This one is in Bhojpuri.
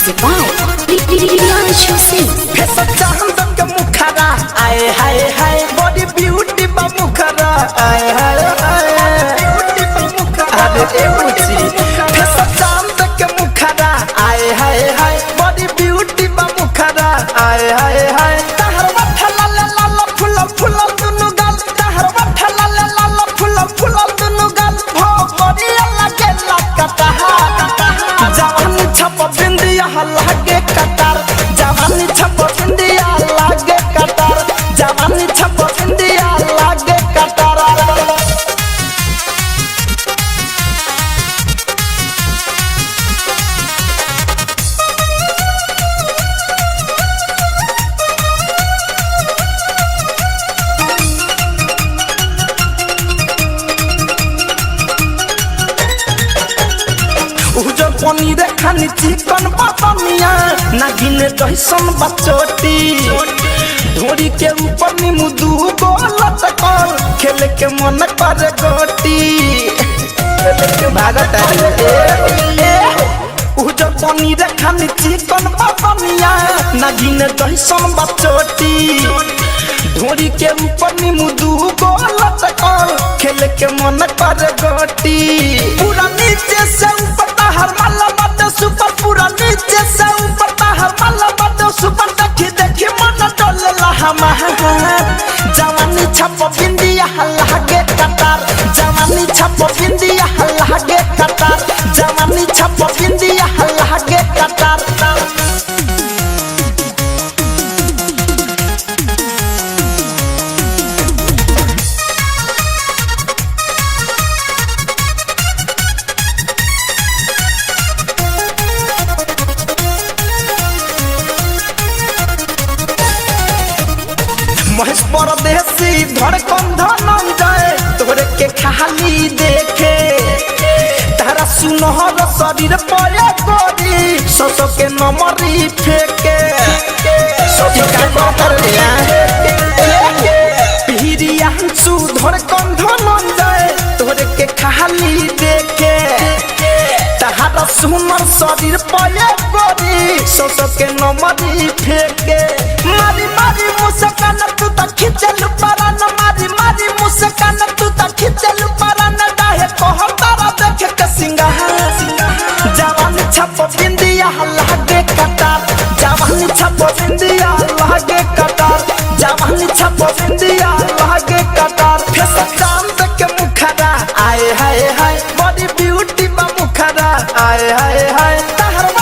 Music by Lilian Chosen. Pesa चांद के मुखरा आए हाय हाय बॉडी ब्यूटी बा मुखरा आए हाय हाय ब्यूटी बा मुखरा अरे बुची pesa चांद के मुखरा आए हाय हाय बॉडी ब्यूटी बा मुखरा आए हाय हाय तहर वठ लाल लाल फूल फूल दुनु गाल तहर वठ लाल लाल फूल फूल दुनु गाल भोरी लगे लकटा जवानी छप बिंदिया लागे कटार जवानी छप बिंदिया लागे कटार जवानी छप बिंदिया लागे कटार उजर पनीर खानी चिकन बतनिया नागिने दहिसन बचोटी ढोरी के ऊपर नीमू दू गोलत कल खेले के मन करे गोटी भागत उजर पनीर खानी चिकन बतनिया नागिने दहिसन बचोटी ढोरी के ऊपर नीमू दू गोलत कल खेले के मन करे गोटी पूरा नीचे से ऊपर हर माला बात सुपर पूरा नीचे से ऊपर हर माला बात सुपर देखी देखी मन डोले लहमा जवानी छप बिंदिया लागे कटार जवानी छप बिंदिया लागे कटार जवानी छप बिंदिया लागे कटार महेश परदेसी धड़कन धनंजय तोरे के खाली देखे तारा सुनहर शरीर पर गोरी ससो के नमरी फेंके सोची का कर दिया पीरिया सु धड़कन धनंजय तोरे के खाली देखे तारा सुनहर शरीर पर गोरी ससो के नमरी फेंके मारी मारी मुस्कान तू तक खिंचल परान मारी मारी मुस्कान तू तक खिंचल परान डाहे कोहर तारा देख के सिंगार जवानी छप बिंदिया लागे कटार जवानी छप बिंदिया लागे कटार जवानी छप बिंदिया लागे कटार फेस चांद के मुखरा आए हाय हाय बॉडी ब्यूटी बा मुखरा आए हाय हाय तहर